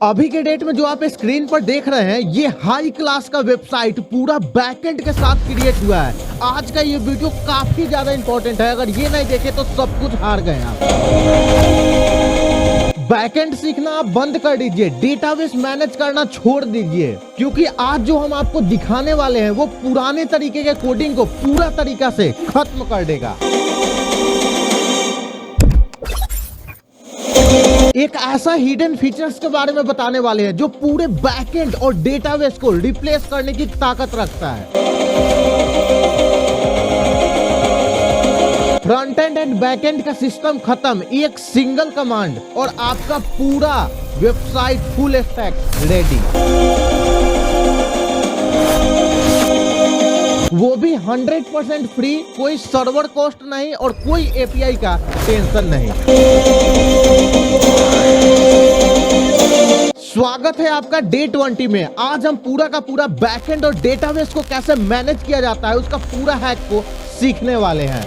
अभी के डेट में जो आप स्क्रीन पर देख रहे हैं ये हाई क्लास का वेबसाइट पूरा बैकएंड के साथ क्रिएट हुआ है। आज का ये वीडियो काफी ज्यादा इंपॉर्टेंट है, अगर ये नहीं देखे तो सब कुछ हार गए आप। बैकएंड सीखना आप बंद कर दीजिए, डेटाबेस मैनेज करना छोड़ दीजिए, क्योंकि आज जो हम आपको दिखाने वाले हैं वो पुराने तरीके के कोडिंग को पूरा तरीका से खत्म कर देगा। एक ऐसा हिडन फीचर्स के बारे में बताने वाले हैं जो पूरे बैकएंड और डेटाबेस को रिप्लेस करने की ताकत रखता है। फ्रंट एंड एंड बैकएंड का सिस्टम खत्म, एक सिंगल कमांड और आपका पूरा वेबसाइट फुल स्टैक रेडी, वो भी 100% फ्री, कोई सर्वर कॉस्ट नहीं और कोई एपीआई का टेंशन नहीं। स्वागत है आपका डे 20 में। आज हम पूरा का पूरा बैकएंड और डेटाबेस को कैसे मैनेज किया जाता है उसका पूरा हैक को सीखने वाले हैं।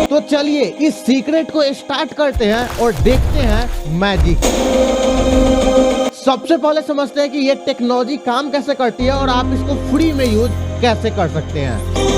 तो चलिए इस सीक्रेट को स्टार्ट करते हैं और देखते हैं मैजिक। सबसे पहले समझते हैं कि ये टेक्नोलॉजी काम कैसे करती है और आप इसको फ्री में यूज कैसे कर सकते हैं।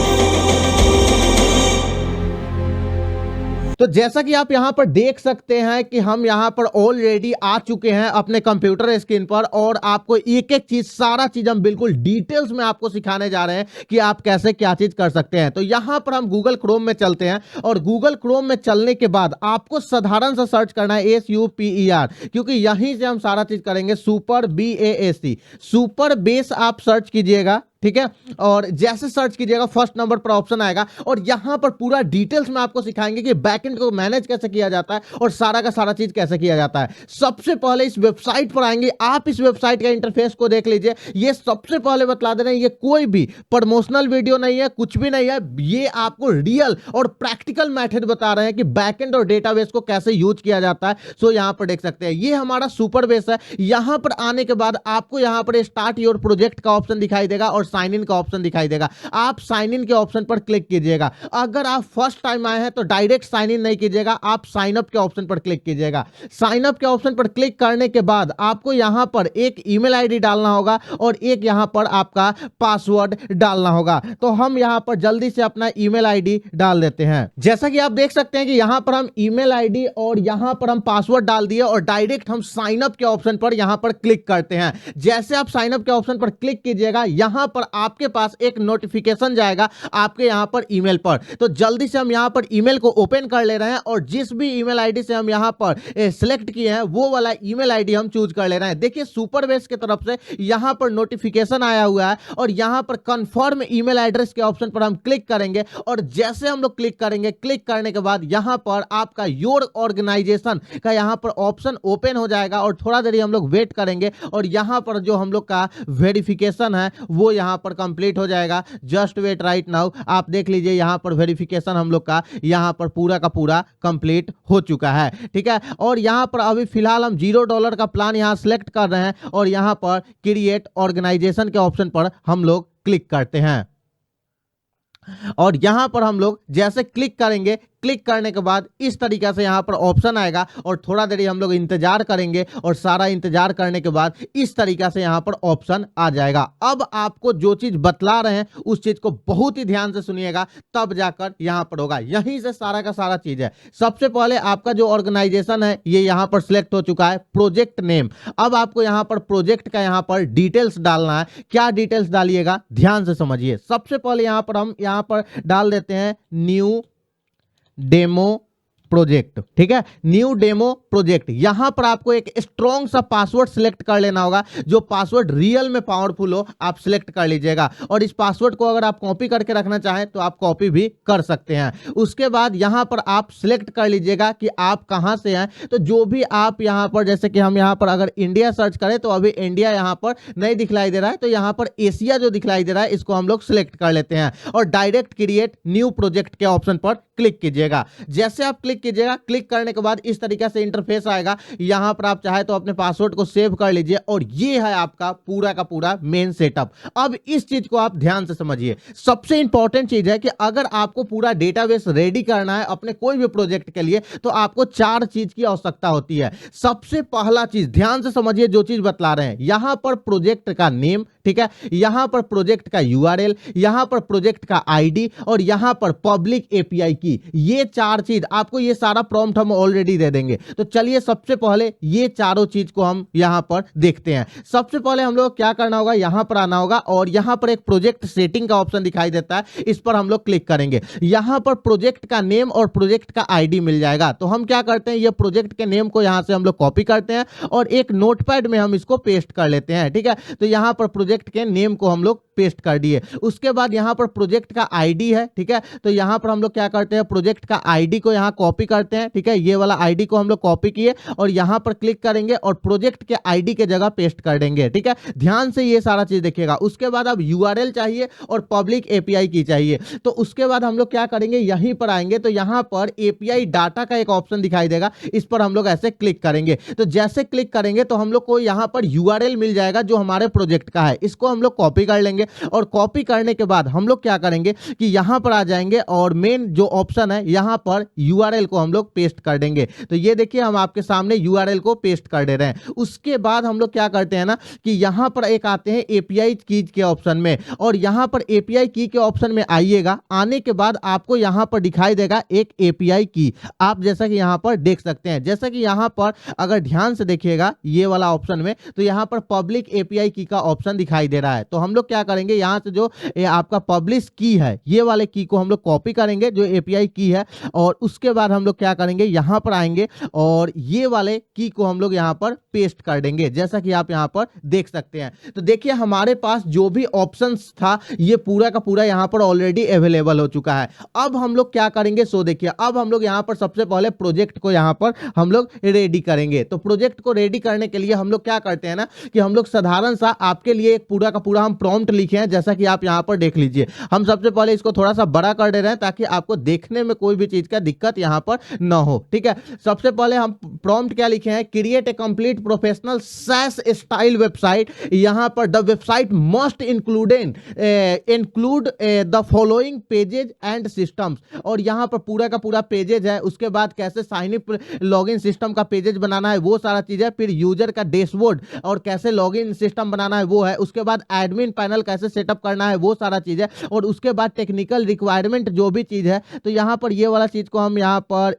तो जैसा कि आप यहां पर देख सकते हैं कि हम यहां पर ऑलरेडी आ चुके हैं अपने कंप्यूटर स्क्रीन पर और आपको एक एक चीज, सारा चीज हम बिल्कुल डिटेल्स में आपको सिखाने जा रहे हैं कि आप कैसे क्या चीज कर सकते हैं। तो यहां पर हम गूगल क्रोम में चलते हैं और गूगल क्रोम में चलने के बाद आपको साधारण सा सर्च करना है SUPER, क्योंकि यहीं से हम सारा चीज करेंगे। सुपर BASE, सुपर बेस आप सर्च कीजिएगा, ठीक है। और जैसे सर्च कीजिएगा फर्स्ट नंबर पर ऑप्शन आएगा और यहां पर पूरा डिटेल्स में आपको सिखाएंगे कि बैकएंड को मैनेज कैसे किया जाता है और सारा का सारा चीज कैसे किया जाता है। सबसे पहले इस वेबसाइट पर आएंगे, आप इस वेबसाइट का इंटरफेस को देख लीजिए। ये सबसे पहले बतला दे रहे हैं, ये कोई भी प्रमोशनल वीडियो नहीं है, कुछ भी नहीं है, ये आपको रियल और प्रैक्टिकल मेथड बता रहे हैं कि बैकएंड और डेटाबेस को कैसे यूज किया जाता है। सो यहां पर देख सकते हैं ये हमारा सुपर बेस है। यहां पर आने के बाद आपको यहां पर स्टार्ट योर प्रोजेक्ट का ऑप्शन दिखाई देगा और साइन इन का ऑप्शन दिखाई देगा। आप साइन इन के ऑप्शन पर क्लिक कीजिएगा। अगर आप फर्स्ट टाइम आए हैं तो डायरेक्ट साइन इन नहीं कीजिएगा, आप साइन अप के ऑप्शन पर क्लिक कीजिएगा। साइन अप के ऑप्शन पर क्लिक करने के बाद आपको यहां पर एक ईमेल आईडी डालना होगा और एक यहां पर आपका पासवर्ड डालना होगा। तो हम यहां पर जल्दी से अपना ईमेल आईडी डाल देते हैं। जैसा कि आप देख सकते हैं कि यहां पर हम ईमेल आईडी और यहां पर हम पासवर्ड डाल दिए और डायरेक्ट हम साइन अप के ऑप्शन पर यहां पर क्लिक करते हैं। जैसे आप साइन अप के ऑप्शन पर क्लिक कीजिएगा, यहां पर आपके पास एक नोटिफिकेशन जाएगा आपके यहां पर ईमेल पर। तो जल्दी से हम यहां पर ईमेल को ओपन कर ले रहे हैं और जिस भी ईमेल आईडी से हम यहां पर सिलेक्ट किए हैं वो वाला ईमेल आईडी हम चूज कर ले रहे हैं। देखिए सुपरबेस की तरफ से यहां पर नोटिफिकेशन आया हुआ है और यहां पर कंफर्म ईमेल एड्रेस के ऑप्शन पर हम क्लिक करेंगे और जैसे हम लोग क्लिक करेंगे, क्लिक करने के बाद यहां पर आपका योर ऑर्गेनाइजेशन का यहां पर ऑप्शन ओपन हो जाएगा और थोड़ा देर हम लोग वेट करेंगे और यहां पर जो हम लोग का वेरिफिकेशन है वो यहां पर कंप्लीट हो जाएगा। Just wait right now. आप देख लीजिए यहां पर वेरिफिकेशन हम लोग का यहां पर पूरा का पूरा कंप्लीट हो चुका है, ठीक है। और यहां पर अभी फिलहाल हम $0 का प्लान यहां सेलेक्ट कर रहे हैं और यहां पर क्रिएट ऑर्गेनाइजेशन के ऑप्शन पर हम लोग क्लिक करते हैं और यहां पर हम लोग जैसे क्लिक करेंगे, क्लिक करने के बाद इस तरीके से यहां पर ऑप्शन आएगा और थोड़ा देर हम लोग इंतजार करेंगे और सारा इंतजार करने के बाद इस तरीके से यहां पर ऑप्शन आ जाएगा। अब आपको जो चीज बतला रहे हैं उस चीज को बहुत ही ध्यान से सुनिएगा, तब जाकर यहां पर होगा। यहीं से सारा का सारा चीज है। सबसे पहले आपका जो ऑर्गेनाइजेशन है ये यहां पर सिलेक्ट हो चुका है, प्रोजेक्ट नेम। अब आपको यहां पर प्रोजेक्ट का यहां पर डिटेल्स डालना है। क्या डिटेल्स डालिएगा ध्यान से समझिए। सबसे पहले यहां पर हम यहां पर डाल देते हैं न्यू डेमो प्रोजेक्ट, ठीक है। New demo project. यहां पर आपको एक स्ट्रॉन्ग सा पासवर्ड सिलेक्ट कर लेना होगा, जो पासवर्ड रियल में पावरफुल हो आप सिलेक्ट कर लीजिएगा। और इस पासवर्ड को अगर आप कॉपी करके रखना चाहें तो आप कॉपी भी कर सकते हैं। उसके बाद यहां पर आप सिलेक्ट कर लीजिएगा कि आप कहां से हैं। तो जो भी आप यहां पर, जैसे कि हम यहां पर अगर इंडिया सर्च करें तो अभी इंडिया यहां पर नहीं दिखलाई दे रहा है, तो यहां पर एशिया जो दिखलाई दे रहा है इसको हम लोग सिलेक्ट कर लेते हैं और डायरेक्ट क्रिएट न्यू प्रोजेक्ट के ऑप्शन पर क्लिक कीजिएगा। जैसे आप क्लिक कीजिएगा, क्लिक करने के बाद इस तरीके से इंटरफेस आएगा। यहां पर आप चाहे तो अपने पासवर्ड को सेव कर लीजिए और ये है आपका पूरा का पूरा मेन सेटअप। अब इस चीज को आप ध्यान से समझिए। सबसे इंपॉर्टेंट चीज है कि अगर आपको पूरा डेटाबेस रेडी करना है अपने कोई भी प्रोजेक्ट के लिए तो आपको 4 चीज की आवश्यकता होती है। सबसे पहला चीज ध्यान से समझिए, जो चीज बतला रहे हैं, यहां पर प्रोजेक्ट का नेम, ठीक है, यहां पर प्रोजेक्ट का यूआरएल, यहां पर प्रोजेक्ट का आईडी और यहां पर पब्लिक एपीआई की। ये 4 चीज आपको, ये सारा प्रॉम्प्ट हम ऑलरेडी दे देंगे। तो चलिए सबसे पहले ये चारों चीज को हम यहां पर देखते हैं। सबसे पहले हम लोग क्या करना होगा, यहां पर आना होगा और यहां पर एक प्रोजेक्ट सेटिंग का ऑप्शन दिखाई देता है, इस पर हम लोग क्लिक करेंगे। यहां पर प्रोजेक्ट का नेम और प्रोजेक्ट का आईडी मिल जाएगा। तो हम क्या करते हैं, ये प्रोजेक्ट के नेम को यहां से हम लोग कॉपी करते हैं और एक नोटपैड में हम इसको पेस्ट कर लेते हैं, ठीक है। तो यहां पर प्रोजेक्ट के नेम को हम लोग पेस्ट कर दिए। उसके बाद यहां पर प्रोजेक्ट का आईडी है, ठीक है। तो यहां पर हम लोग क्या करते हैं, प्रोजेक्ट का आईडी को यहां कॉपी करते हैं, ठीक है। ये वाला आईडी को हम लोग कॉपी किए और यहां पर क्लिक करेंगे और प्रोजेक्ट के आईडी के जगह पेस्ट कर देंगे, ठीक है। ध्यान से ये सारा चीज देखिएगा। उसके बाद अब यूआरएल चाहिए और पब्लिक एपीआई की चाहिए। तो उसके बाद हम लोग क्या करेंगे, यहीं पर आएंगे तो यहां पर एपीआई डाटा का एक ऑप्शन दिखाई देगा, इस पर हम लोग ऐसे क्लिक करेंगे। तो जैसे क्लिक करेंगे तो हम लोग को यहां पर यूआरएल मिल जाएगा जो हमारे प्रोजेक्ट का है। इसको हम लोग कॉपी कर लेंगे और कॉपी करने के बाद हम लोग क्या करेंगे कि यहां पर आ जाएंगे और मेन जो ऑप्शन है यहां पर यूआरएल को हम लोग पेस्ट कर देंगे। तो ये देखिए हम आपके सामने यूआरएल को पेस्ट कर दे रहे हैं। उसके बाद हम लोग क्या करते हैं ना कि यहां पर एक आते हैं एपीआई की के ऑप्शन में और यहां पर एपीआई की के ऑप्शन में आइएगा। आने के बाद आपको यहां पर दिखाई देगा एक एपीआई की, आप जैसा कि यहां पर देख सकते हैं। जैसा कि यहां पर अगर ध्यान से देखिएगा ये वाला ऑप्शन में, तो यहां पर पब्लिक एपीआई की का ऑप्शन दिखाई दे रहा है। तो हम लोग क्या करेंगे, यहां से जो आपका पब्लिश की है ये वाले की को हम लोग कॉपी करेंगे जो एपीआई की है और उसके बाद हम लोग क्या करेंगे, यहां पर आएंगे और ये वाले की को हम लोग यहां पर पेस्ट कर देंगे, जैसा कि आप यहां पर देख सकते हैं। तो देखिए हमारे पास जो भी ऑप्शंस था ये पूरा का पूरा यहां पर ऑलरेडी अवेलेबल हो चुका है। अब हम लोग क्या करेंगे, सो देखिए अब हम लोग यहां पर सबसे पहले प्रोजेक्ट को यहां पर हम लोग रेडी करेंगे। तो प्रोजेक्ट को रेडी करने के लिए हम लोग क्या करते हैं ना कि हम लोग साधारण सा आपके लिए एक पूरा का पूरा हम प्रॉम्प्ट लिखे हैं, जैसा कि आप यहां पर देख लीजिए। हम सबसे पहले इसको थोड़ा सा बड़ा कर दे रहे हैं ताकि आपको देखने में कोई भी चीज का दिक्कत यहां पर ना हो, ठीक है। सबसे पहले हम प्रॉम्प्ट क्या लिखे हैं, create a complete professional SaaS style website. यहां पर the website must include the following pages and systems. और यहां पर पूरा का पूरा पेजेज है, उसके बाद कैसे साइन अप लॉगिन सिस्टम का पेजेज बनाना है वो सारा चीज है, फिर यूजर का डैशबोर्ड और कैसे लॉगिन सिस्टम बनाना है वो है, उसके बाद एडमिन पैनल कैसे सेटअप करना है वो सारा चीज है, और उसके बाद टेक्निकल रिक्वायरमेंट जो भी चीज है। तो यहां पर ये वाला चीज को हम यहां पर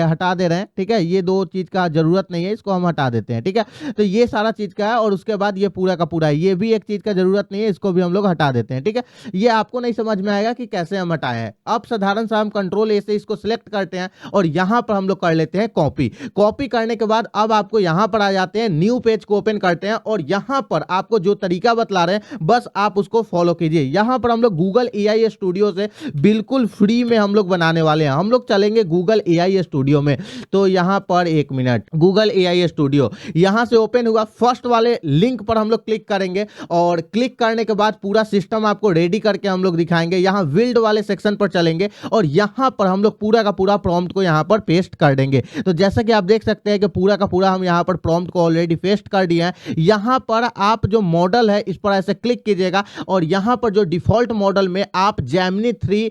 हटा दे रहे हैं, ठीक है। ये दो चीज का जरूरत नहीं है, इसको हम हटा देते हैं, ठीक है। तो ये सारा चीज का है और उसके बाद ये पूरा का पूरा है, ये भी एक चीज का जरूरत नहीं है, इसको भी हम लोग हटा देते हैं, ठीक है। ये आपको नहीं समझ में आएगा कि कैसे हम हटाए हैं। अब साधारण सा हम कंट्रोल ए से इसको सिलेक्ट करते हैं और यहां पर हम लोग कर लेते हैं कॉपी। कॉपी करने के बाद अब आपको यहां पर आ जाते हैं, न्यू पेज को ओपन करते हैं और यहां पर आपको जो तरीका बतला रहे हैं बस आप उसको फॉलो कीजिए। यहां पर हम लोग गूगल एआई स्टूडियो से बिल्कुल फ्री में हम लोग बनाने वाले हैं। हम लोग चलेंगे गूगल एआई स्टूडियो में। तो यहां पर एक मिनट, गूगल एआई स्टूडियो यहां से ओपन हुआ, फर्स्ट वाले लिंक पर हम लोग क्लिक करेंगे और क्लिक करने के बाद पूरा सिस्टम आपको रेडी करके हम लोग दिखाएंगे। यहां बिल्ड वाले सेक्शन पर चलेंगे और यहां पर हम लोग पूरा का पूरा प्रॉम्प्ट को यहां पर पेस्ट कर देंगे। तो जैसा कि आप देख सकते हैं कि पूरा का पूरा हम यहां पर प्रॉम्प्ट को ऑलरेडी पेस्ट कर दिया है। यहां पर आप जो मॉडल है इस पर ऐसे क्लिक कीजिएगा और यहां पर जो डिफॉल्ट मॉडल में आप जेमिनी 3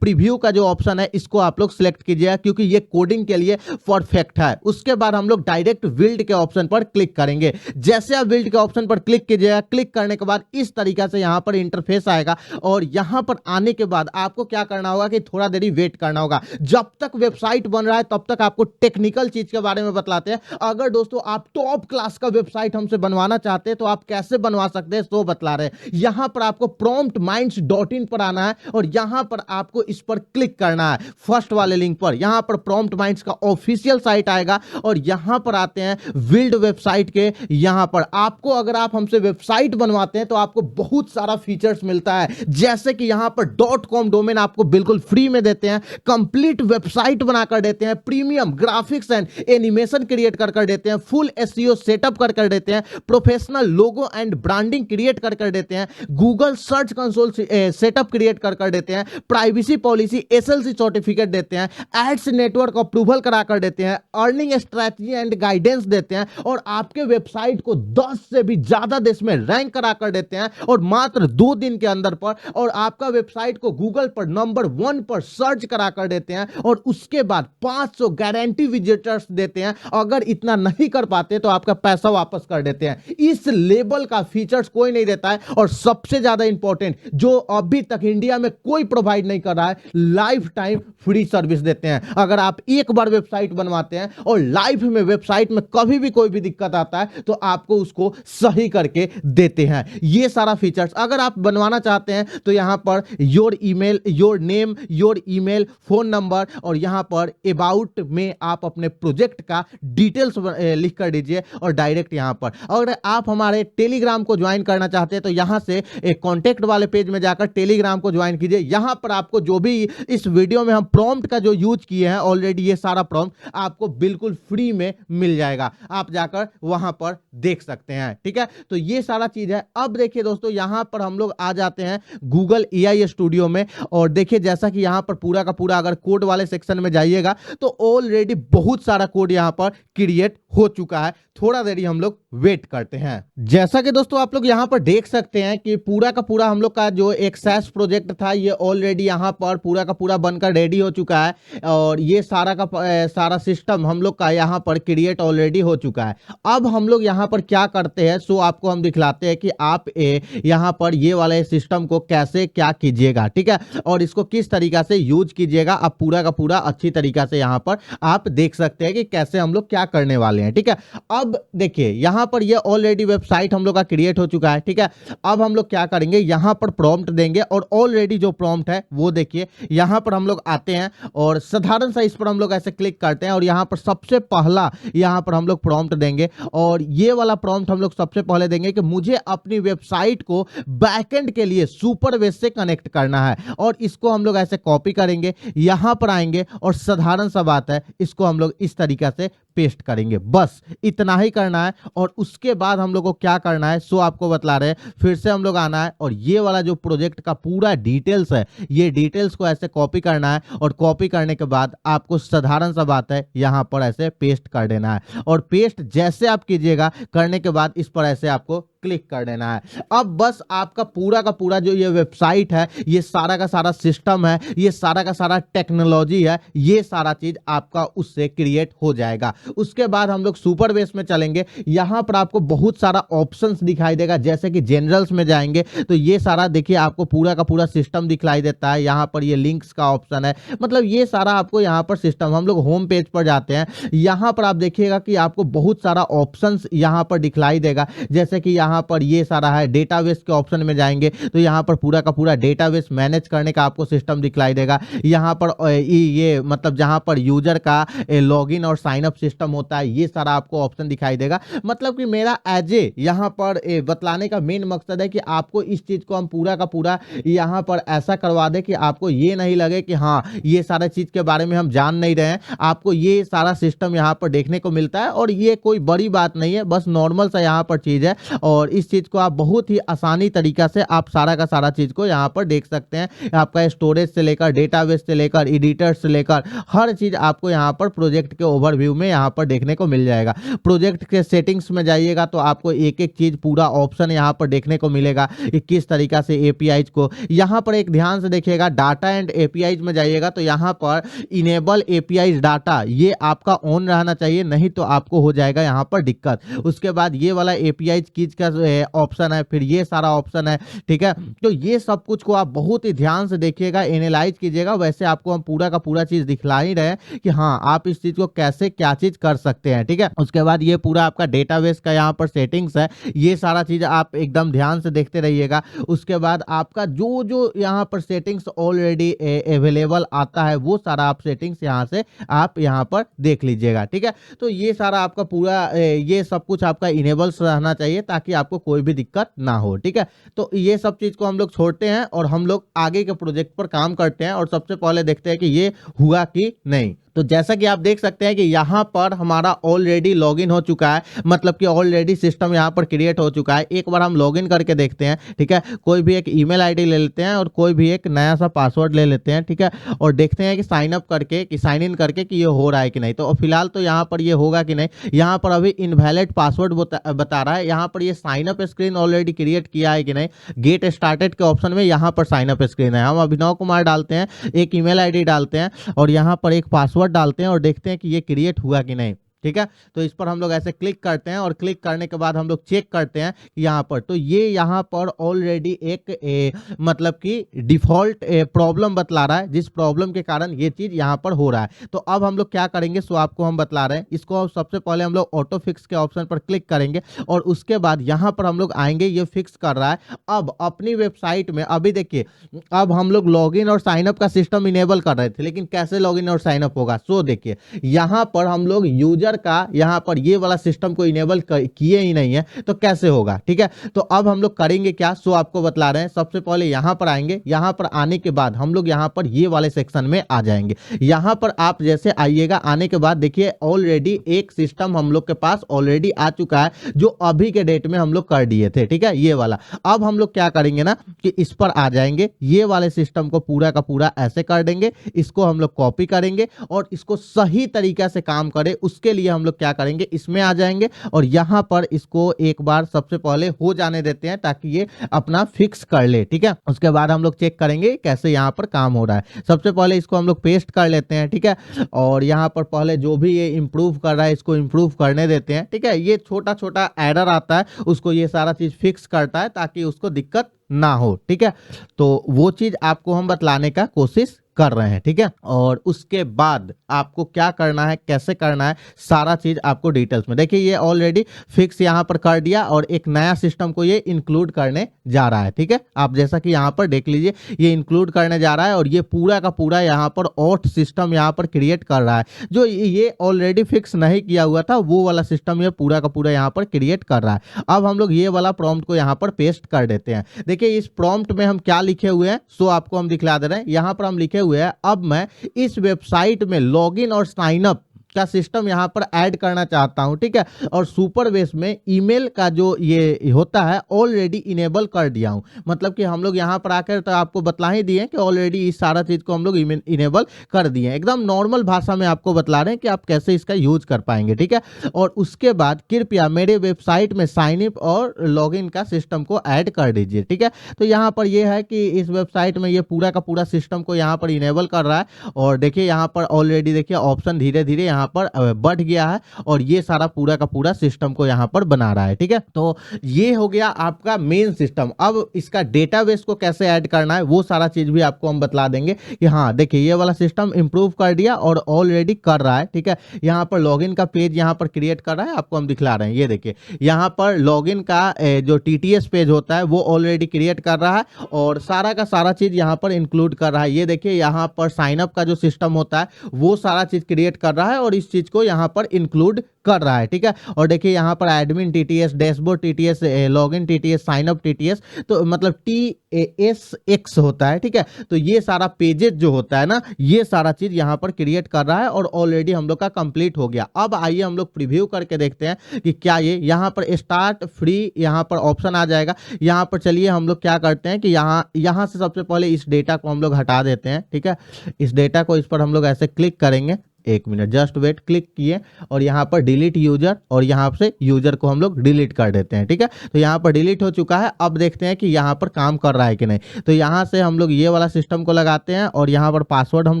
प्रीव्यू का जो ऑप्शन है इसको आप लोग सिलेक्ट कीजिएगा, क्योंकि ये कोडिंग के लिए परफेक्ट है। उसके बाद हम लोग डायरेक्ट बिल्ड के ऑप्शन पर क्लिक करेंगे। जैसे आप बिल्ड के ऑप्शन पर क्लिक कीजिएगा, क्लिक करने के बाद इस तरीके से यहां पर इंटरफेस आएगा और यहां पर आने के बाद आपको क्या करना होगा कि थोड़ा देरी वेट करना होगा। जब तक वेबसाइट बन रहा है तब तक आपको टेक्निकल चीज के बारे में बतलाते हैं। अगर दोस्तों आप टॉप क्लास का वेबसाइट हमसे बनवाना चाहते हैं तो आप कैसे बनवा सकते हैं सो बतला रहे हैं। यहां पर आपको promptminds.in पर आना है और यहां पर आपको इस पर क्लिक करना है, फर्स्ट वाले लिंक पर। यहां पर प्रॉम्प्ट माइंड्स का ऑफिशियल साइट आएगा और यहां पर आते हैं बिल्ड वेबसाइट के। यहां पर आपको, अगर आप हमसे वेबसाइट बनवाते हैं तो आपको बहुत सारा फीचर्स मिलता है, जैसे कि यहां पर .com डोमेन आपको बिल्कुल फ्री में देते हैं, कंप्लीट वेबसाइट बनाकर देते हैं, premium graphics and animation create कर देते हैं, फुल एसईओ सेटअप कर देते हैं, professional logo and branding create कर देते हैं, Google search console setup create कर देते हैं, प्राइवेसी पॉलिसी एसएलसी सर्टिफिकेट देते हैं, एड्स नेटवर्क अप्रूवल करा कर देते हैं, अर्निंग स्ट्रैटेजी एंड गाइडेंस देते हैं और आपके वेबसाइट को 10 से भी ज्यादा देश में रैंक करा कर देते हैं और मात्र 2 दिन के अंदर पर, और आपका वेबसाइट को गूगल पर नंबर 1 पर सर्च करा कर देते हैं और उसके बाद 500 गारंटी विजिटर्स देते हैं। अगर इतना नहीं कर पाते तो आपका पैसा वापस कर देते हैं। इस लेवल का फीचर्स कोई नहीं देता है और सबसे ज्यादा इंपॉर्टेंट जो अभी तक इंडिया में कोई प्रोवाइड नहीं कर रहा है, लाइफ टाइम फ्री सर्विस देते हैं। अगर आप एक बार वेबसाइट बनवाते हैं और लाइफ में वेबसाइट में कभी भी कोई भी दिक्कत आता है तो आपको उसको सही करके देते हैं। ये सारा फीचर्स अगर आप बनवाना चाहते हैं तो यहां per your email, your name, your email, phone number और यहां पर अबाउट में आप अपने प्रोजेक्ट का डिटेल्स लिख कर दीजिए और डायरेक्ट यहां पर। अगर आप हमारे टेलीग्राम को ज्वाइन करना चाहते हैं तो यहां से एक कॉन्टेक्ट वाले पेज में जाकर टेलीग्राम को ज्वाइन कीजिए। यहां पर आपको जो भी इस वीडियो में हम प्रॉम्प्ट का जो यूज किए हैं ऑलरेडी, ये सारा प्रॉम्प्ट आपको बिल्कुल फ्री में मिल जाएगा, आप जाकर वहां पर देख सकते हैं। ठीक है, तो ये सारा चीज है। अब देखिए दोस्तों, यहां पर हम लोग आ जाते हैं गूगल एआई स्टूडियो में और देखिए जैसा कि यहां पर पूरा का पूरा अगर कोड वाले सेक्शन में जाइएगा तो ऑलरेडी बहुत सारा कोड यहां पर क्रिएट हो चुका है। थोड़ा देरी हम लोग वेट करते हैं। जैसा कि दोस्तों आप लोग यहां पर देख सकते हैं कि पूरा का पूरा हम लोग का जो एक सैस प्रोजेक्ट था ये ऑलरेडी यहां पर पूरा का पूरा बनकर रेडी हो चुका है और ये सारा का सारा सिस्टम हम लोग का यहां पर क्रिएट ऑलरेडी हो चुका है। अब हम लोग यहां पर क्या करते हैं, सो आपको हम दिखलाते हैं कि आप यहां पर ये वाले सिस्टम को कैसे क्या कीजिएगा, ठीक है, और इसको किस तरीका से यूज कीजिएगा। अब पूरा का पूरा अच्छी तरीका से यहां पर आप देख सकते हैं कि कैसे हम लोग क्या करने वाले हैं। ठीक है, अब देखिए यहां पर ये ऑलरेडी वेबसाइट हम लोग का क्रिएट हो चुका है। ठीक है, अब हम लोग क्या करेंगे, यहां पर प्रॉम्प्ट देंगे और ऑलरेडी जो प्रॉम्प्ट है वो देखिए यहां पर हम लोग आते हैं और साधारण सा इस पर हम लोग ऐसे क्लिक करते हैं और यहां पर सबसे पहला यहां पर हम लोग प्रॉम्प्ट देंगे और ये वाला प्रॉम्प्ट हम लोग सबसे पहले देंगे कि मुझे अपनी वेबसाइट को बैकएंड के लिए सुपरवेस से कनेक्ट करना है और इसको हम लोग ऐसे कॉपी करेंगे, यहां पर आएंगे और साधारण सा बात है इसको हम लोग इस तरीका से पेस्ट करेंगे। बस इतना ही करना है और उसके बाद हम लोग को क्या करना है सो आपको बतला रहे हैं। फिर से हम लोग आना है और ये वाला जो प्रोजेक्ट का पूरा डिटेल्स है ये डिटेल्स को ऐसे कॉपी करना है और कॉपी करने के बाद आपको साधारण सा बात है यहां पर ऐसे पेस्ट कर देना है और पेस्ट जैसे आप कीजिएगा करने के बाद इस पर ऐसे आपको क्लिक कर देना है। अब बस आपका पूरा का पूरा जो ये वेबसाइट है, ये सारा का सारा सिस्टम है, ये सारा का सारा टेक्नोलॉजी है, ये सारा चीज आपका उससे क्रिएट हो जाएगा। उसके बाद हम लोग सुपरवेस में चलेंगे। यहां पर आपको बहुत सारा ऑप्शंस दिखाई देगा, जैसे कि जनरल्स में जाएंगे तो ये सारा देखिए आपको पूरा का पूरा सिस्टम दिखलाई देता है। यहां पर ये लिंक्स का ऑप्शन है, मतलब ये सारा आपको यहां पर सिस्टम। हम लोग होम पेज पर जाते हैं, यहां पर आप देखिएगा कि आपको बहुत सारा ऑप्शंस यहां पर दिखलाई देगा, जैसे कि यहां पर ये सारा है। डेटाबेस के ऑप्शन में जाएंगे तो यहां पर पूरा का पूरा डेटाबेस मैनेज करने का आपको सिस्टम दिखलाई देगा। यहां पर ये मतलब जहां पर यूजर का लॉगिन और साइन अप सिस्टम होता है, ये सारा आपको ऑप्शन दिखाई देगा। मतलब कि मेरा एज ए यहां पर बतलाने का मेन मकसद है कि आपको इस चीज को हम पूरा का पूरा यहां पर ऐसा करवा दे कि आपको ये नहीं लगे कि हाँ ये सारा चीज के बारे में हम जान नहीं रहे हैं। आपको ये सारा सिस्टम यहां पर देखने को मिलता है और ये कोई बड़ी बात नहीं है, बस नॉर्मल सा यहां पर चीज है और इस चीज को आप बहुत ही आसानी तरीका से आप सारा का सारा चीज को यहां पर देख सकते हैं। आपका स्टोरेज से लेकर डेटाबेस से लेकर एडिटर से लेकर हर चीज आपको यहां पर प्रोजेक्ट के ओवरव्यू में यहां पर देखने को मिल जाएगा। प्रोजेक्ट के सेटिंग्स में जाइएगा तो आपको एक एक चीज पूरा ऑप्शन यहां पर देखने को मिलेगा कि किस तरीका से एपीआईज को। यहां पर एक ध्यान से देखिएगा, डाटा एंड एपीआईज में जाइएगा तो यहां पर इनेबल एपीआईज डाटा ये आपका ऑन रहना चाहिए, नहीं तो आपको हो जाएगा यहां पर दिक्कत। उसके बाद ये वाला एपीआईज कीज का ऑप्शन है, फिर ये सारा ऑप्शन है। ठीक है, तो ये सब कुछ को आप बहुत ही ध्यान से देखिएगा, एनालाइज कीजिएगा। वैसे आपको हम पूरा का पूरा चीज दिखला ही रहे हैं कि हाँ आप इस चीज को कैसे क्या चीज कर सकते हैं। ठीक है, उसके बाद ये पूरा आपका डेटाबेस का यहाँ पर सेटिंग्स है, ये सारा चीज आप एकदम ध्यान से देखते रहिएगा। उसके बाद आपका जो जो यहाँ पर सेटिंग्स ऑलरेडी अवेलेबल आता है वो सारा आप सेटिंग्स यहाँ से आप यहाँ पर देख लीजिएगा। ठीक है, तो ये सारा आपका पूरा ये सब कुछ आपका इनेबल्स रहना चाहिए ताकि आपको कोई भी दिक्कत ना हो। ठीक है, तो ये सब चीज को हम लोग छोड़ते हैं और हम लोग आगे के प्रोजेक्ट पर काम करते हैं और सबसे पहले देखते हैं कि ये हुआ कि नहीं। तो जैसा कि आप देख सकते हैं कि यहाँ पर हमारा ऑलरेडी लॉगिन हो चुका है, मतलब कि ऑलरेडी सिस्टम यहाँ पर क्रिएट हो चुका है। एक बार हम लॉगिन करके देखते हैं, ठीक है। कोई भी एक ईमेल आईडी ले लेते हैं और कोई भी एक नया सा पासवर्ड ले लेते हैं, ठीक है, और देखते हैं कि साइन अप करके, कि साइन इन करके कि ये हो रहा है कि नहीं। तो फिलहाल तो यहाँ पर ये होगा कि नहीं, यहाँ पर अभी इनवैलिड पासवर्ड बता रहा है। यहाँ पर ये sign up screen already create किया है कि नहीं, गेट स्टार्टेड के ऑप्शन में यहाँ पर साइन अप स्क्रीन है। हम अभिनव कुमार डालते हैं, एक ईमेल आईडी डालते हैं और यहाँ पर एक पासवर्ड डालते हैं और देखते हैं कि ये क्रिएट हुआ कि नहीं, ठीक है। तो इस पर हम लोग ऐसे क्लिक करते हैं और क्लिक करने के बाद हम लोग चेक करते हैं यहाँ पर, तो ये यहाँ पर ऑलरेडी एक मतलब कि डिफॉल्ट प्रॉब्लम बतला रहा है, जिस प्रॉब्लम के कारण ये चीज यहाँ पर हो रहा है। तो अब हम लोग क्या करेंगे, सो आपको हम बतला रहे हैं। इसको सबसे पहले हम लोग ऑटो फिक्स के ऑप्शन पर क्लिक करेंगे और उसके बाद यहाँ पर हम लोग आएंगे, ये फिक्स कर रहा है। अब अपनी वेबसाइट में अभी देखिए, अब हम लोग लॉगिन और साइनअप का सिस्टम इनेबल कर रहे थे, लेकिन कैसे लॉगिन और साइनअप होगा, सो देखिए यहाँ पर हम लोग यूजर का यहां पर ये वाला सिस्टम को इनेबल किए ही नहीं है, तो कैसे होगा, ठीक है। तो अब हम लोग करेंगे क्या, सो आपको बतला रहे हैं। सबसे पहले यहां पर आएंगे, यहां पर आने के बाद हम लोग यहां पर ये वाले सेक्शन में आ जाएंगे। यहां पर आप जैसे आइएगा, आने के बाद देखिए ऑलरेडी एक सिस्टम हम लोग के पास ऑलरेडी आ चुका है, जो अभी के डेट में हम लोग कर दिए थे, ठीक है, ये वाला। अब हम लोग क्या करेंगे ना कि इस पर आ जाएंगे, ये वाले सिस्टम को पूरा का पूरा ऐसे कर देंगे, इसको हम लोग कॉपी करेंगे और इसको सही तरीके से काम करे उसके लिए हम लोग क्या करेंगे, इसमें आ जाएंगे और यहां पर इसको एक बार सबसे पहले हो जाने देते हैं ताकि ये अपना फिक्स कर ले, ठीक है। उसके बाद हम लोग चेक करेंगे कैसे यहां पर काम हो रहा है। सबसे पहले इसको हम लोग पेस्ट कर लेते हैं, ठीक है, और यहां पर पहले जो भी ये इंप्रूव कर रहा है इसको इंप्रूव करने देते हैं, ठीक है। ये छोटा छोटा एरर आता है, उसको ये सारा चीज फिक्स करता है ताकि उसको दिक्कत ना हो, ठीक है। तो वो चीज आपको हम बतलाने का कोशिश कर रहे हैं, ठीक है। और उसके बाद आपको क्या करना है, कैसे करना है, सारा चीज आपको डिटेल्स में देखिए। ये ऑलरेडी फिक्स यहां पर कर दिया और एक नया सिस्टम को ये इंक्लूड करने जा रहा है, ठीक है। आप जैसा कि यहां पर देख लीजिए, ये इंक्लूड करने जा रहा है और ये पूरा का पूरा यहां पर ऑट सिस्टम यहां पर क्रिएट कर रहा है। जो ये ऑलरेडी फिक्स नहीं किया हुआ था वो वाला सिस्टम ये पूरा का पूरा यहां पर क्रिएट कर रहा है। अब हम लोग ये वाला प्रॉम्प्ट को यहां पर पेस्ट कर देते हैं। देखिए इस प्रॉम्प्ट में हम क्या लिखे हुए हैं, सो आपको हम दिखला दे रहे हैं। यहां पर हम लिखे हुए हैं, अब मैं इस वेबसाइट में लॉगिन और साइन अप का सिस्टम यहां पर ऐड करना चाहता हूं, ठीक है। और सुपरवेस में ईमेल का जो ये होता है ऑलरेडी इनेबल कर दिया हूं। मतलब कि हम लोग यहां पर आकर तो आपको बतला ही दिए कि ऑलरेडी इस सारा चीज को हम लोग इनेबल कर दिए। एकदम नॉर्मल भाषा में आपको बतला रहे हैं कि आप कैसे इसका यूज कर पाएंगे, ठीक है। और उसके बाद कृपया मेरे वेबसाइट में साइन अप और लॉगिन का सिस्टम को ऐड कर दीजिए, ठीक है। तो यहां पर यह है कि इस वेबसाइट में ये पूरा का पूरा सिस्टम को यहां पर इनेबल कर रहा है और देखिए यहां पर ऑलरेडी देखिए ऑप्शन धीरे धीरे यहां पर बढ़ गया है और ये सारा पूरा का पूरा सिस्टम को यहां पर बना रहा है, ठीक है। तो ये हो गया आपका मेन सिस्टम। अब इसका डेटाबेस को कैसे ऐड करना है वो सारा चीज भी आपको हम बतला देंगे कि हाँ देखिए ये वाला सिस्टम इंप्रूव कर दिया और ऑलरेडी कर रहा है, ठीक है। यहां पर लॉगिन का पेज यहां पर क्रिएट कर रहा है, आपको हम दिखला रहे हैं। ये देखिए यहां पर लॉगिन का जो टीटीएस पेज होता है वो ऑलरेडी क्रिएट कर रहा है और सारा का सारा चीज यहां पर इंक्लूड कर रहा है। ये देखिए यहां पर साइन अप का जो सिस्टम होता है वो सारा चीज क्रिएट कर रहा है और इस चीज को यहां पर इंक्लूड कर रहा है, ठीक है। और देखिए यहां पर admin TTS, dashboard TTS, login TTS, sign up TTS, तो मतलब TASX होता है, ठीक है। तो ये सारा पेजेस जो होता है ना, ये सारा चीज यहां पर क्रिएट कर रहा है और ऑलरेडी हम लोग का कंप्लीट हो गया। अब आइए हम लोग प्रीव्यू करके देखते हैं कि क्या ये यहां पर स्टार्ट फ्री यहां पर ऑप्शन आ जाएगा। यहां पर चलिए हम लोग क्या करते हैं कि यहां से सबसे पहले इस डेटा को हम लोग हटा देते हैं, ठीक है। इस डेटा को इस पर हम लोग ऐसे क्लिक करेंगे, एक मिनट जस्ट वेट, क्लिक किए और यहाँ पर डिलीट यूजर और यहाँ से यूजर को हम लोग डिलीट कर देते हैं, ठीक है। तो यहाँ पर डिलीट हो चुका है। अब देखते हैं कि यहाँ पर काम कर रहा है कि नहीं। तो यहाँ से हम लोग ये वाला सिस्टम को लगाते हैं और यहाँ पर पासवर्ड हम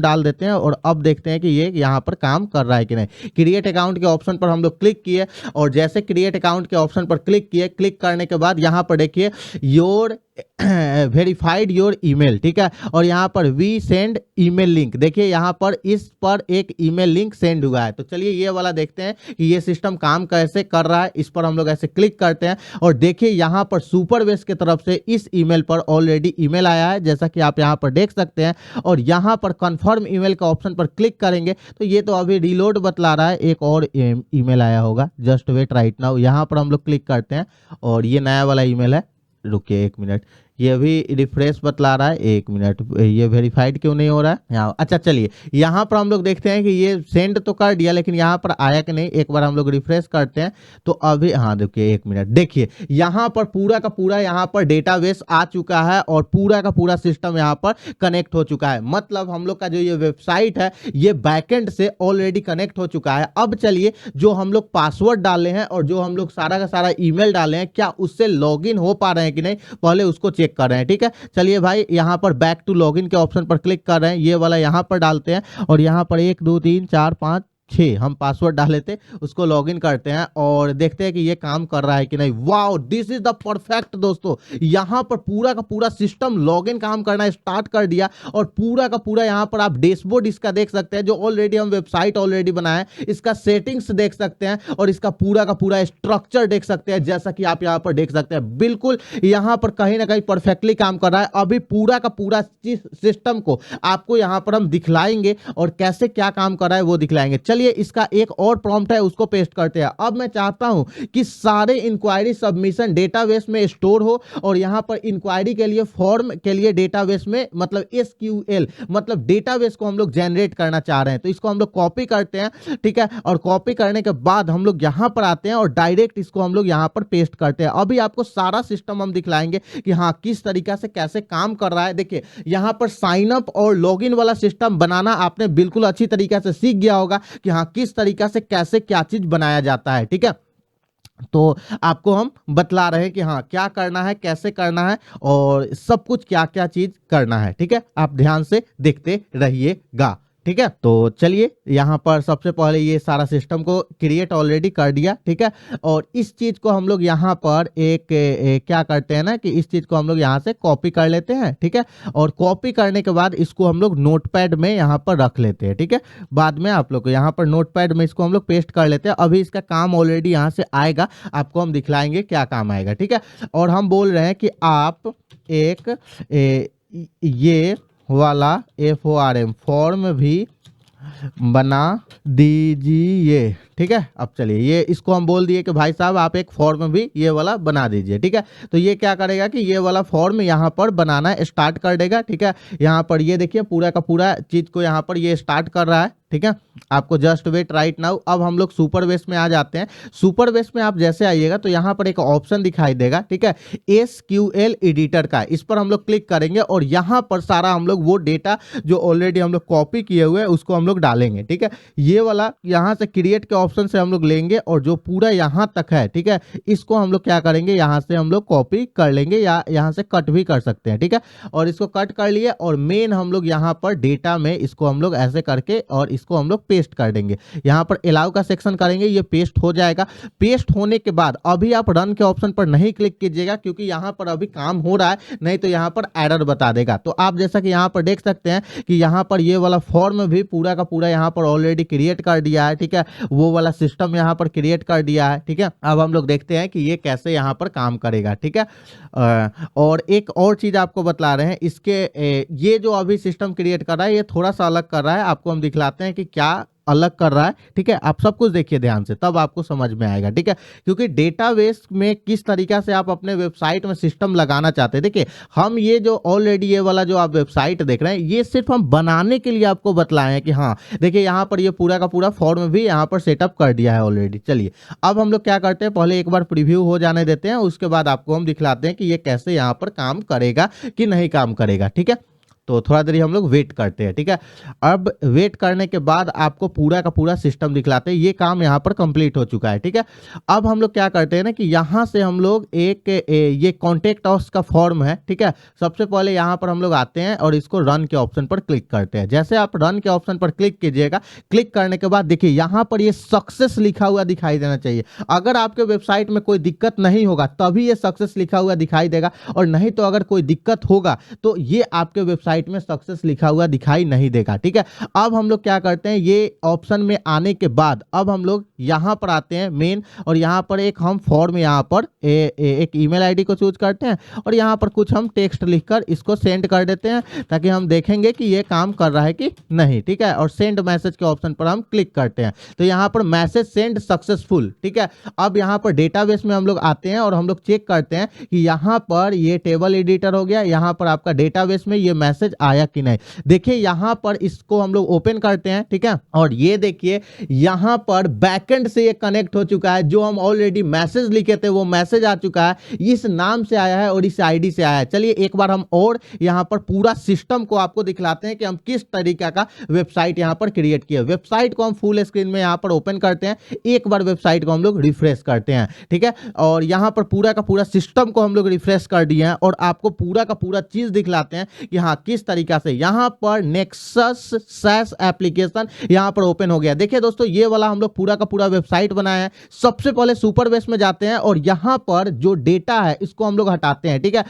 डाल देते हैं और अब देखते हैं कि ये यहाँ पर काम कर रहा है कि नहीं। क्रिएट अकाउंट के ऑप्शन पर हम लोग क्लिक किए और जैसे क्रिएट अकाउंट के ऑप्शन पर क्लिक किए, क्लिक करने के बाद यहाँ पर देखिए योर वेरीफाइड योर ईमेल, ठीक है। और यहाँ पर वी सेंड ईमेल लिंक, देखिए यहाँ पर इस पर एक ईमेल लिंक सेंड हुआ है। तो चलिए ये वाला देखते हैं कि ये सिस्टम काम कैसे कर रहा है। इस पर हम लोग ऐसे क्लिक करते हैं और देखिए यहाँ पर सुपरवेस की तरफ से इस ईमेल पर ऑलरेडी ईमेल आया है, जैसा कि आप यहाँ पर देख सकते हैं। और यहाँ पर कंफर्म ईमेल का ऑप्शन पर क्लिक करेंगे तो ये तो अभी रिलोड बतला रहा है, एक और ईमेल आया होगा, जस्ट वेट राइट नाउ। यहाँ पर हम लोग क्लिक करते हैं और ये नया वाला ईमेल है, रुकिए एक मिनट, ये भी रिफ्रेश बतला रहा है, 1 मिनट, ये वेरीफाइड क्यों नहीं हो रहा है यहाँ? अच्छा चलिए, यहाँ पर हम लोग देखते हैं कि ये सेंड तो कर दिया लेकिन यहाँ पर आया कि नहीं, एक बार हम लोग रिफ्रेश करते हैं तो अभी, हाँ देखिए 1 मिनट, देखिए यहाँ पर पूरा का पूरा यहाँ पर डेटाबेस आ चुका है और पूरा का पूरा सिस्टम यहाँ पर कनेक्ट हो चुका है। मतलब हम लोग का जो ये वेबसाइट है ये बैकएंड से ऑलरेडी कनेक्ट हो चुका है। अब चलिए, जो हम लोग पासवर्ड डाले हैं और जो हम लोग सारा का सारा ईमेल डाले हैं, क्या उससे लॉगिन हो पा रहे हैं कि नहीं, पहले उसको चेक कर रहे हैं। ठीक है, चलिए भाई यहाँ पर बैक टू लॉगिन के ऑप्शन पर क्लिक कर रहे हैं, ये वाला यहाँ पर डालते हैं और यहाँ पर 1 2 3 4 5 6 हम पासवर्ड डाले थे, उसको लॉगिन करते हैं और देखते हैं कि ये काम कर रहा है कि नहीं। Wow, this is the perfect दोस्तों, यहाँ पर पूरा का पूरा सिस्टम लॉगिन काम करना स्टार्ट कर दिया और पूरा का पूरा यहाँ पर आप डैशबोर्ड इसका देख सकते हैं, जो ऑलरेडी हम वेबसाइट ऑलरेडी बनाए, इसका सेटिंग्स देख सकते हैं और इसका पूरा का पूरा स्ट्रक्चर देख सकते हैं। जैसा कि आप यहाँ पर देख सकते हैं, बिल्कुल यहाँ पर कहीं ना कहीं परफेक्टली काम कर रहा है। अभी पूरा का पूरा सिस्टम को आपको यहाँ पर हम दिखलाएंगे और कैसे क्या काम कर रहा है वो दिखलाएंगे। चलिए, इसका एक और प्रॉम्प्ट है, उसको पेस्ट करते हैं। अब मैं चाहता हूं कि सारे इंक्वायरी सबमिशन डेटाबेस में स्टोर हो और यहां पर इंक्वायरी के लिए फॉर्म के लिए डेटाबेस में, मतलब एसक्यूएल, मतलब डेटाबेस को हम लोग जनरेट करना चाह रहे हैं। तो इसको हम लोग कॉपी करते हैं, ठीक है, और कॉपी करने के बाद हम लोग यहां पर आते हैं और डायरेक्ट इसको हम लोग यहां पर पेस्ट करते हैं। अभी आपको सारा सिस्टम हम दिखलाएंगे कि हाँ किस तरीका से कैसे काम कर रहा है। देखिए, यहां पर साइन अप और लॉगिन वाला सिस्टम बनाना आपने बिल्कुल अच्छी तरीके से सीख गया होगा कि हाँ किस तरीका से कैसे क्या चीज बनाया जाता है। ठीक है, तो आपको हम बतला रहे हैं कि हाँ क्या करना है, कैसे करना है और सब कुछ क्या क्या चीज करना है। ठीक है, आप ध्यान से देखते रहिएगा। ठीक है, तो चलिए, यहाँ पर सबसे पहले ये सारा सिस्टम को क्रिएट ऑलरेडी कर दिया। ठीक है, और इस चीज को हम लोग यहाँ पर क्या करते हैं ना कि इस चीज को हम लोग यहाँ से कॉपी कर लेते हैं। ठीक है, और कॉपी करने के बाद इसको हम लोग नोटपैड में यहाँ पर रख लेते हैं। ठीक है, बाद में आप लोग को यहाँ पर नोटपैड में इसको हम लोग पेस्ट कर लेते हैं। अभी इसका काम ऑलरेडी यहाँ से आएगा, आपको हम दिखलाएंगे क्या काम आएगा। ठीक है, और हम बोल रहे हैं कि आप एक ये वाला FORM फॉर्म भी बना दीजिए। ठीक है, अब चलिए, ये इसको हम बोल दिए कि भाई साहब आप एक फॉर्म भी ये वाला बना दीजिए। ठीक है, तो ये क्या करेगा कि ये वाला फॉर्म यहाँ पर बनाना स्टार्ट कर देगा। ठीक है, यहाँ पर ये देखिए पूरा का पूरा चीज को यहाँ पर ये स्टार्ट कर रहा है। ठीक है, आपको जस्ट वेट राइट नाउ। अब हम लोग सुपर बेस में आ जाते हैं। सुपर बेस में आप जैसे आइएगा तो यहाँ पर एक ऑप्शन दिखाई देगा। ठीक है, SQL एडिटर का, इस पर हम लोग क्लिक करेंगे और यहाँ पर सारा हम लोग वो डेटा जो ऑलरेडी हम लोग कॉपी किए हुए हैं उसको हम लोग डालेंगे। ठीक है, ये वाला यहाँ से क्रिएट के ऑप्शन से हम लोग लेंगे और जो पूरा यहाँ तक है, ठीक है, इसको हम लोग क्या करेंगे, यहाँ से हम लोग कॉपी कर लेंगे या यहाँ से कट भी कर सकते हैं। ठीक है, और इसको कट कर लिए और मेन हम लोग यहाँ पर डेटा में इसको हम लोग ऐसे करके और इसको हम लोग पेस्ट कर देंगे। यहाँ पर अलाउ का सेक्शन करेंगे, ये पेस्ट हो जाएगा। पेस्ट होने के बाद अभी आप रन के ऑप्शन पर नहीं क्लिक कीजिएगा क्योंकि यहाँ पर अभी काम हो रहा है, नहीं तो यहाँ पर एरर बता देगा। तो आप जैसा कि यहाँ पर देख सकते हैं कि यहाँ पर ये वाला फॉर्म भी पूरा का पूरा यहाँ पर ऑलरेडी क्रिएट कर दिया है। ठीक है, वो वाला सिस्टम यहाँ पर क्रिएट कर दिया है। ठीक है, अब हम लोग देखते हैं कि ये कैसे यहाँ पर काम करेगा। ठीक है, और एक और चीज आपको बतला रहे हैं, इसके ये जो अभी सिस्टम क्रिएट कर रहा है ये थोड़ा सा अलग कर रहा है, आपको हम दिखलाते हैं कि क्या अलग कर रहा है। ठीक है, आप सब कुछ देखिए ध्यान से, तब आपको समझ में आएगा। ठीक है, क्योंकि डेटाबेस में किस तरीका से आप अपने वेबसाइट में सिस्टम लगाना चाहते हैं। देखिए, हम ये जो ऑलरेडी ये वाला जो आप वेबसाइट देख रहे हैं ये सिर्फ हम बनाने के लिए आपको बतलाए हैं कि हाँ देखिए यहाँ पर ये पूरा का पूरा फॉर्म भी यहाँ पर सेटअप कर दिया है ऑलरेडी। चलिए, अब हम लोग क्या करते हैं, पहले एक बार प्रीव्यू हो जाने देते हैं, उसके बाद आपको हम दिखलाते हैं कि ये कैसे यहाँ पर काम करेगा कि नहीं काम करेगा। ठीक है, तो थोड़ा देर हम लोग वेट करते हैं। ठीक है, अब वेट करने के बाद आपको पूरा का पूरा सिस्टम दिखलाते हैं। ये काम यहाँ पर कंप्लीट हो चुका है। ठीक है, अब हम लोग क्या करते हैं ना कि यहाँ से हम लोग एक ये कॉन्टेक्ट अस का फॉर्म है। ठीक है, सबसे पहले यहाँ पर हम लोग आते हैं और इसको रन के ऑप्शन पर क्लिक करते हैं। जैसे आप रन के ऑप्शन पर क्लिक कीजिएगा, क्लिक करने के बाद देखिए यहाँ पर ये सक्सेस लिखा हुआ दिखाई देना चाहिए। अगर आपके वेबसाइट में कोई दिक्कत नहीं होगा तभी ये सक्सेस लिखा हुआ दिखाई देगा, और नहीं तो अगर कोई दिक्कत होगा तो ये आपके वेबसाइट वेबसाइट में सक्सेस लिखा हुआ दिखाई नहीं देगा। ठीक है, अब हम लोग क्या करते हैं, ये ऑप्शन में आने के बाद अब हम लोग यहाँ पर आते हैं मेन, और यहाँ पर एक हम फॉर्म यहाँ पर एक ईमेल आईडी को चूज करते हैं और यहाँ पर कुछ हम टेक्स्ट लिखकर इसको सेंड कर देते हैं ताकि हम देखेंगे कि ये काम कर रहा है कि नहीं। ठीक है, और सेंड मैसेज के ऑप्शन पर हम क्लिक करते हैं तो यहाँ पर मैसेज सेंड सक्सेसफुल। ठीक है, अब यहाँ पर डेटाबेस में हम लोग आते हैं और हम लोग चेक करते हैं कि यहाँ पर ये टेबल एडिटर हो गया, यहाँ पर आपका डेटाबेस में ये मैसेज आया कि नहीं। देखिए यहाँ पर इसको हम लोग ओपन करते हैं। ठीक है, और ये देखिए यहाँ पर बैकएंड से ये कनेक्ट हो चुका है, जो हम ऑलरेडी मैसेज लिखे थे वो मैसेज आ चुका है, इस नाम से आया है और इस आईडी से आया है। चलिए एक बार हम और यहाँ पर पूरा सिस्टम को आपको दिखलाते हैं कि हम किस तरीके का वेबसाइट यहाँ पर क्रिएट किया। वेबसाइट को हम फुल स्क्रीन में यहाँ पर ओपन करते हैं, एक बार वेबसाइट को हम लोग रिफ्रेश करते हैं। ठीक है, और यहाँ पर पूरा का पूरा सिस्टम को हम लोग रिफ्रेश कर दिए हैं और आपको पूरा का पूरा चीज दिखलाते हैं कि हाँ किस तरीका से यहाँ पर नेक्सस सैस एप्लीकेशन यहाँ पर ओपन हो गया। देखिए दोस्तों, ये वाला हम लोग पूरा का पूरा वेबसाइट बनाया है। सबसे पहले सुपरबेस में जाते हैं और यहाँ पर जो डेटा है इसको हम लोग हटाते हैं। ठीक है,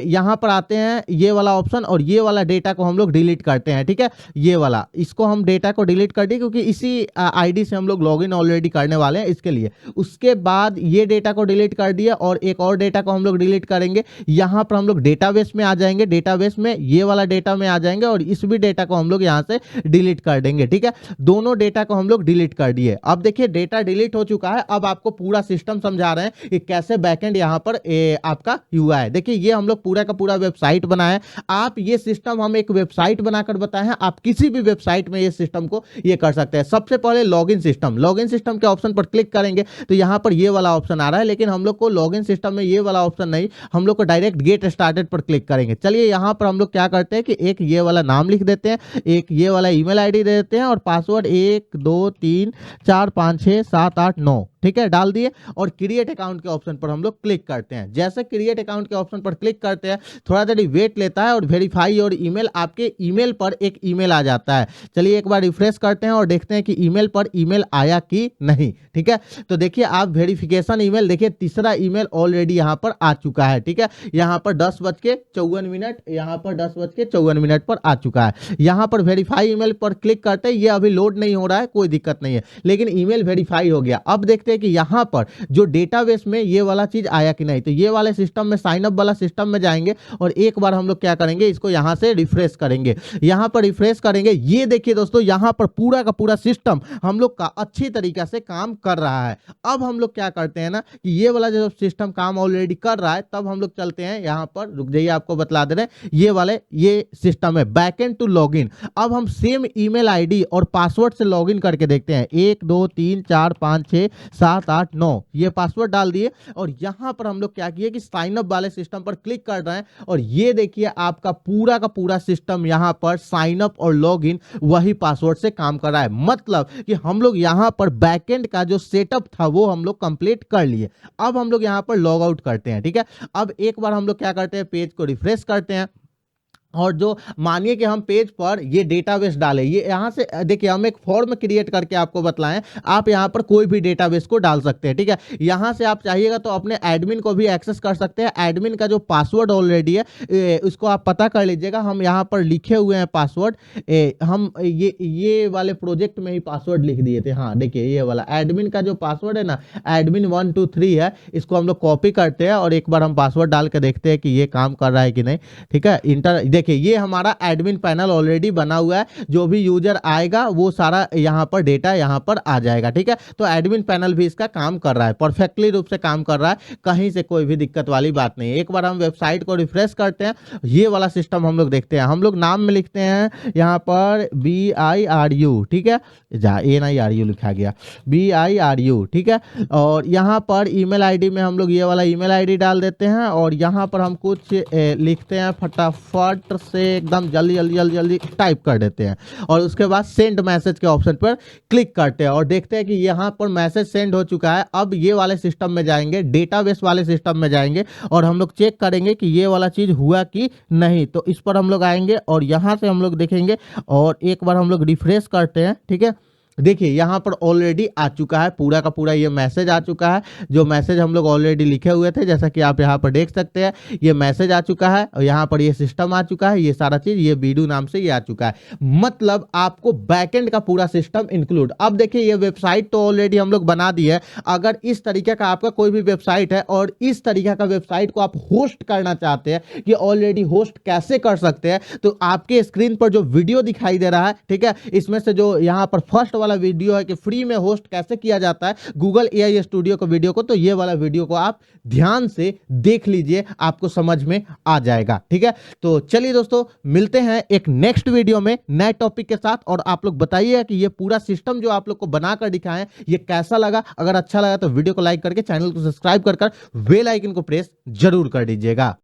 यहाँ पर आते हैं ये वाला ऑप्शन और ये वाला डेटा को हम लोग डिलीट करते हैं। ठीक है, ये वाला इसको हम डेटा को डिलीट कर दिए क्योंकि इसी आईडी से हम लोग लॉगिन ऑलरेडी करने वाले हैं इसके लिए। उसके बाद ये डेटा को डिलीट कर दिया और एक और डेटा को हम लोग डिलीट करेंगे। यहाँ पर हम लोग डेटाबेस में आ जाएंगे, डेटाबेस में ये वाला डेटा में आ जाएंगे और इस भी डेटा को हम लोग यहाँ से डिलीट कर देंगे। ठीक है, दोनों डेटा को हम लोग डिलीट कर दिए। अब देखिए डेटा डिलीट हो चुका है। अब आपको पूरा सिस्टम समझा रहे हैं कि कैसे बैकएंड यहाँ पर आपका हुआ है। देखिए ये हम लोग पूरा का पूरा वेबसाइट बनाया। आप ये सिस्टम हम एक वेबसाइट बनाकर बताए हैं, आप किसी भी वेबसाइट में ये सिस्टम को ये कर सकते हैं। सबसे पहले लॉगिन सिस्टम के ऑप्शन पर क्लिक करेंगे तो यहाँ पर ये वाला ऑप्शन आ रहा है, लेकिन हम लोग को लॉगिन सिस्टम में ये वाला ऑप्शन नहीं, हम लोग को डायरेक्ट गेट स्टार्टेड पर क्लिक करेंगे। चलिए यहाँ पर हम लोग क्या करते हैं कि एक ये वाला नाम लिख देते हैं, एक ये वाला ईमेल आईडी दे देते हैं और पासवर्ड 1 2 3 4 5 6 7 8 9 ठीक है डाल दिए और क्रिएट अकाउंट के ऑप्शन पर हम लोग क्लिक करते हैं। जैसे क्रिएट अकाउंट के ऑप्शन पर क्लिक करते हैं थोड़ा देर वेट लेता है और वेरीफाई और ईमेल, आपके ईमेल पर एक ईमेल आ जाता है। चलिए एक बार रिफ्रेश करते हैं और देखते हैं कि ईमेल पर ईमेल आया कि नहीं। ठीक है, तो देखिए आप वेरिफिकेशन ईमेल देखिए तीसरा ईमेल ऑलरेडी यहाँ पर आ चुका है। ठीक है, यहाँ पर 10:54, यहाँ पर 10:54 पर आ चुका है। यहाँ पर वेरीफाई ईमेल पर क्लिक करते हैं, ये अभी लोड नहीं हो रहा है, कोई दिक्कत नहीं है, लेकिन ईमेल वेरीफाई हो गया। अब देखते हैं कि यहाँ पर जो डेटाबेस में ये वाला चीज आया कि नहीं। तो ये वाले सिस्टम में साइन अप वाला सिस्टम में जाएंगे और एक बार हम लोग क्या करेंगे, इसको यहाँ से रिफ्रेश करेंगे। यहाँ पर रिफ्रेश करेंगे, ये देखिए दोस्तों यहाँ पर पूरा का पूरा सिस्टम हम लोग का अच्छी तरीके से काम कर रहा है। अब हम लोग क्या करते हैं ना कि ये वाला जो सिस्टम काम ऑलरेडी कर रहा है, तब हम लोग चलते हैं यहाँ पर, रुक जाइए आपको बतला दे रहे हैं, ये सिस्टम है बैकएंड टू लॉगिन। अब हम सेम ईमेल आईडी और पासवर्ड से लॉगिन करके देखते हैं। 1 2 3 4 5 6 7 8 9 ये पासवर्ड डाल दिए और यहां पर हम लोग क्या किए कि साइन अप वाले सिस्टम पर क्लिक कर रहे हैं और ये देखिए आपका पूरा का पूरा सिस्टम यहां पर साइन अप और लॉगिन वही पासवर्ड से काम कर रहा है। मतलब कि हम लोग यहां पर बैकएंड का जो सेटअप था वो हम लोग कंप्लीट कर लिए। अब हम लोग यहां पर लॉग आउट करते हैं। ठीक है, अब एक बार हम लोग क्या करते हैं, पेज को रिफ्रेश करते हैं और जो मानिए कि हम पेज पर ये डेटाबेस डालें, ये यहाँ से देखिए हम एक फॉर्म क्रिएट करके आपको बतलाएं, आप यहाँ पर कोई भी डेटाबेस को डाल सकते हैं। ठीक है, यहाँ से आप चाहिएगा तो अपने एडमिन को भी एक्सेस कर सकते हैं। एडमिन का जो पासवर्ड ऑलरेडी है उसको आप पता कर लीजिएगा, हम यहाँ पर लिखे हुए हैं पासवर्ड, हम ये वाले प्रोजेक्ट में ही पासवर्ड लिख दिए थे। हाँ देखिए ये वाला एडमिन का जो पासवर्ड है ना, एडमिन 1 2 3 है, इसको हम लोग कॉपी करते हैं और एक बार हम पासवर्ड डाल के देखते हैं कि ये काम कर रहा है कि नहीं। ठीक है, देखिए ये हमारा एडमिन पैनल ऑलरेडी बना हुआ है, जो भी यूजर आएगा वो सारा यहाँ पर डेटा यहाँ पर आ जाएगा। ठीक है, तो एडमिन पैनल भी इसका काम कर रहा है, परफेक्टली रूप से काम कर रहा है, कहीं से कोई भी दिक्कत वाली बात नहीं है। एक बार हम वेबसाइट को रिफ्रेश करते हैं, ये वाला सिस्टम हम लोग देखते हैं। हम लोग नाम में लिखते हैं यहाँ पर BIRU, ठीक है, जहाँ NIRU लिखा गया BIRU, ठीक है, और यहाँ पर ईमेल आईडी में हम लोग ये वाला ईमेल आईडी डाल देते हैं और यहाँ पर हम कुछ लिखते हैं, फटाफट से एकदम जल्दी टाइप कर देते हैं और उसके बाद सेंड मैसेज के ऑप्शन पर क्लिक करते हैं और देखते हैं कि यहाँ पर मैसेज सेंड हो चुका है। अब ये वाले सिस्टम में जाएंगे, डेटाबेस वाले सिस्टम में जाएंगे और हम लोग चेक करेंगे कि ये वाला चीज हुआ कि नहीं। तो इस पर हम लोग आएंगे और यहाँ से हम लोग देखेंगे और एक बार हम लोग रिफ्रेश करते हैं। ठीक है, देखिए यहाँ पर ऑलरेडी आ चुका है, पूरा का पूरा ये मैसेज आ चुका है। जो मैसेज हम लोग ऑलरेडी लिखे हुए थे, जैसा कि आप यहाँ पर देख सकते हैं, ये मैसेज आ चुका है और यहाँ पर ये सिस्टम आ चुका है, ये सारा चीज ये बीडू नाम से ये आ चुका है। मतलब आपको बैकएंड का पूरा सिस्टम इंक्लूड। अब देखिए ये वेबसाइट तो ऑलरेडी हम लोग बना दी है। अगर इस तरीके का आपका कोई भी वेबसाइट है और इस तरीके का वेबसाइट को आप होस्ट करना चाहते हैं कि ऑलरेडी होस्ट कैसे कर सकते हैं, तो आपके स्क्रीन पर जो वीडियो दिखाई दे रहा है, ठीक है, इसमें से जो यहाँ पर फर्स्ट वाला वीडियो है कि फ्री में होस्ट कैसे किया जाता है गूगल एआई स्टूडियो को वीडियो को, तो ये वाला वीडियो को आप ध्यान से देख लीजिए, आपको समझ में आ जाएगा। ठीक है, तो चलिए दोस्तों मिलते हैं एक नेक्स्ट वीडियो में नए टॉपिक के साथ। और आप लोग बताइए कि ये पूरा सिस्टम जो आप लोग को बनाकर दिखाएं ये कैसा लगा। अगर अच्छा लगा तो वीडियो को लाइक करके चैनल को सब्सक्राइब कर बेल आइकन को प्रेस जरूर कर दीजिएगा।